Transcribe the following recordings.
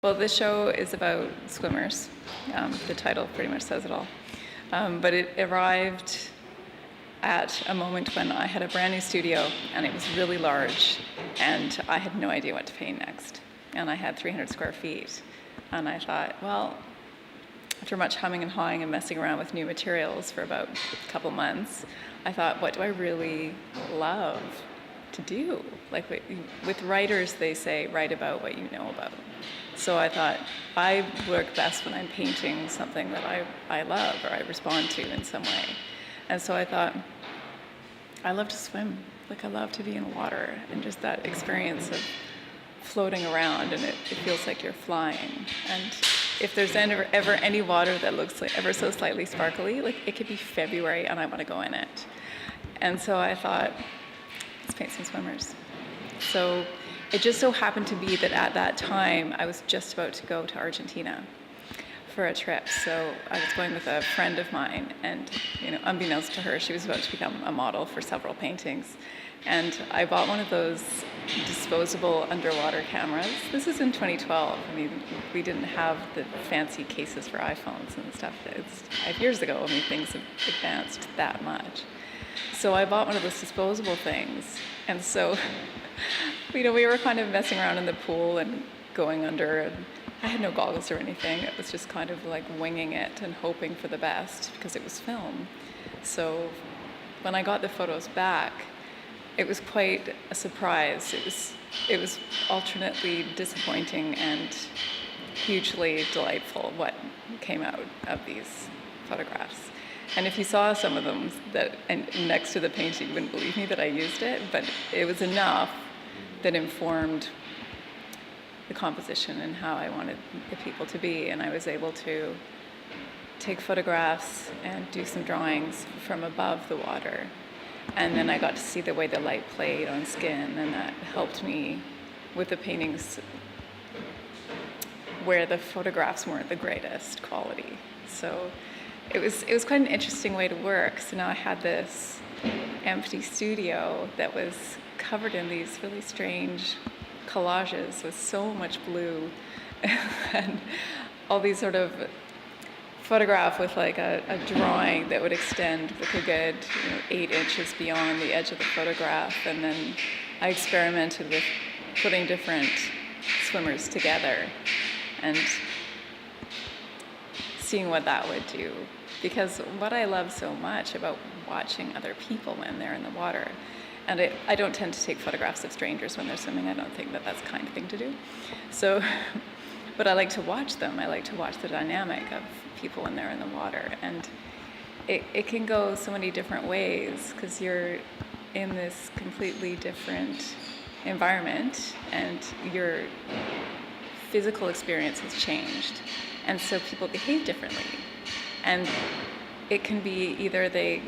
Well, this show is about swimmers. The title pretty much says it all. But it arrived at a moment when I had a brand new studio and it was really large and I had no idea what to paint next. And I had 300 square feet. And I thought, well, after much humming and hawing and messing around with new materials for about a couple months, I thought, what do I really love to do? Like with writers, they say, write about what you know about. So I thought, I work best when I'm painting something that I love or I respond to in some way. And so I thought, I love to swim. Like I love to be in water and just that experience of floating around and it feels like you're flying. And if there's ever any water that looks like ever so slightly sparkly, like it could be February and I want to go in it. And so I thought, let's paint some swimmers. So it just so happened to be that at that time, I was just about to go to Argentina for a trip. So I was going with a friend of mine, and unbeknownst to her, she was about to become a model for several paintings. And I bought one of those disposable underwater cameras. This is in 2012. I mean, we didn't have the fancy cases for iPhones and stuff. It's 5 years ago. I mean, things have advanced that much. So I bought one of those disposable things, and so we were kind of messing around in the pool and going under, and I had no goggles or anything. It was just kind of like winging it and hoping for the best because it was film. So when I got the photos back, it was quite a surprise. It was alternately disappointing and hugely delightful what came out of these photographs. And if you saw some of them and next to the painting, you wouldn't believe me that I used it, but it was enough that informed the composition and how I wanted the people to be. And I was able to take photographs and do some drawings from above the water. And then I got to see the way the light played on skin, and that helped me with the paintings where the photographs weren't the greatest quality. So it was quite an interesting way to work. So now I had this empty studio that was covered in these really strange collages with so much blue and all these sort of photograph with like a drawing that would extend like a good 8 inches beyond the edge of the photograph. And then I experimented with putting different swimmers together and seeing what that would do. Because what I love so much about watching other people when they're in the water, and I don't tend to take photographs of strangers when they're swimming. I don't think that that's the kind of thing to do. So, but I like to watch them. I like to watch the dynamic of people when they're in the water. And it can go so many different ways because you're in this completely different environment and your physical experience has changed. And so people behave differently. And it can be either they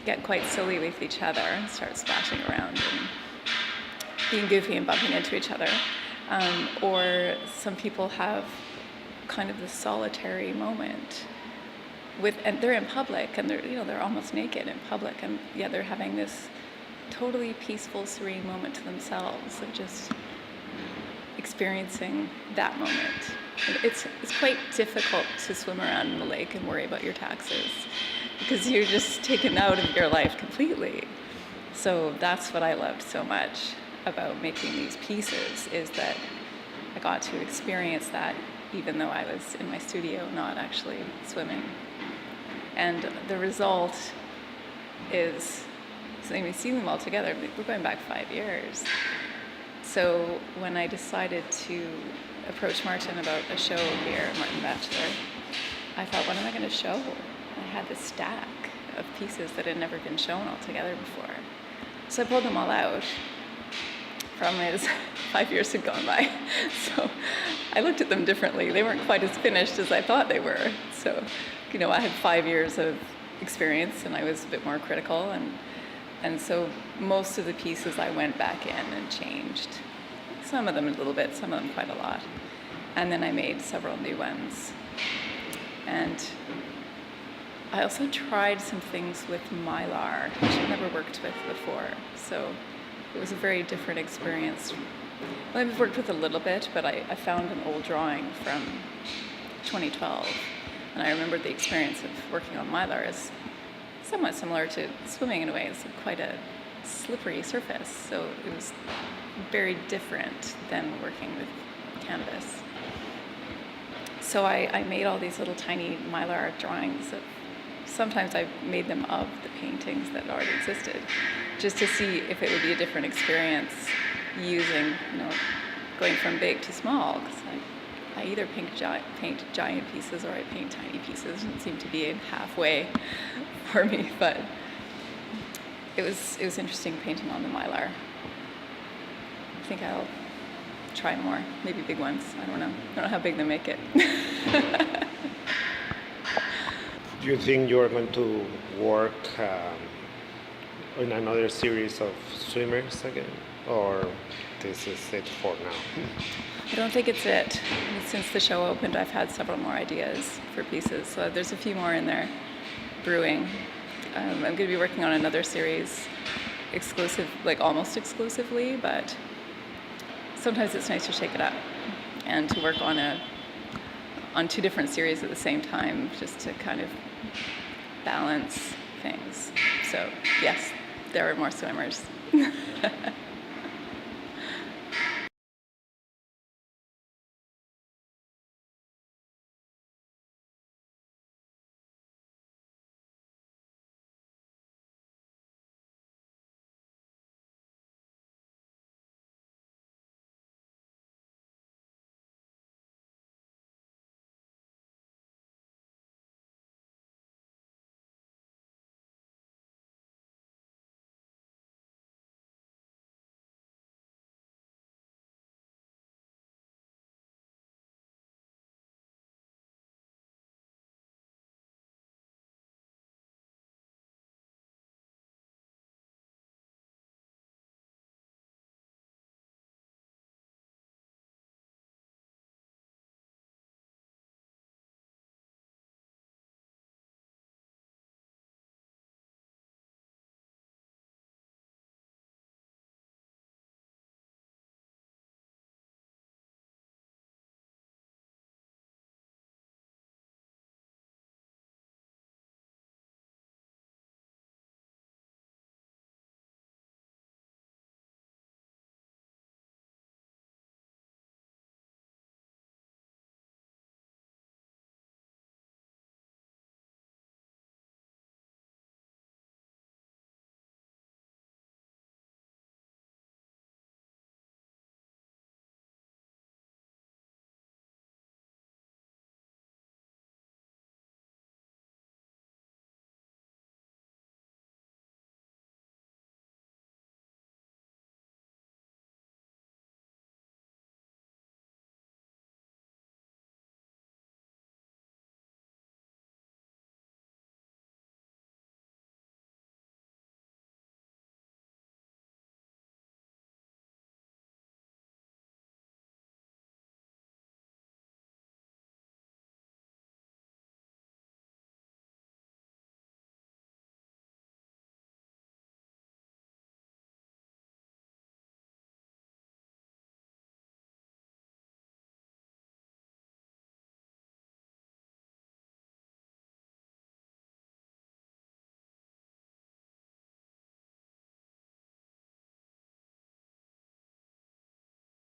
get quite silly with each other and start splashing around and being goofy and bumping into each other. Or some people have kind of this solitary moment and they're in public and they're almost naked in public, and yet they're having this totally peaceful, serene moment to themselves of just experiencing that moment. It's quite difficult to swim around in the lake and worry about your taxes because you're just taken out of your life completely. So that's what I loved so much about making these pieces, is that I got to experience that even though I was in my studio not actually swimming. And the result is, so you see them all together, we're going back 5 years. So when I decided to approach Martin about a show here, Martin Batchelor, I thought, what am I going to show? I had this stack of pieces that had never been shown all together before. So I pulled them all out from as 5 years had gone by. So I looked at them differently. They weren't quite as finished as I thought they were. So, I had 5 years of experience and I was a bit more critical. And so most of the pieces I went back in and changed. Some of them a little bit, some of them quite a lot. And then I made several new ones. And I also tried some things with Mylar, which I've never worked with before. So it was a very different experience Well, I've worked with a little bit, but I found an old drawing from 2012, and I remembered the experience of working on Mylar as somewhat similar to swimming in a way. It's quite a slippery surface, so it was very different than working with canvas. So I made all these little tiny Mylar art drawings. Sometimes I made them of the paintings that already existed, just to see if it would be a different experience using, going from big to small. Because I either paint giant pieces or I paint tiny pieces. It seemed to be halfway for me, but it was interesting painting on the Mylar. I think I'll try more, maybe big ones. I don't know how big they make it. Do you think you're going to work in another series of swimmers again, or this is it for now? I don't think it's it. Since the show opened, I've had several more ideas for pieces, so there's a few more in there brewing. I'm going to be working on another series, almost exclusively, but sometimes it's nice to shake it up and to work on two different series at the same time, just to kind of balance things. So yes, there are more swimmers.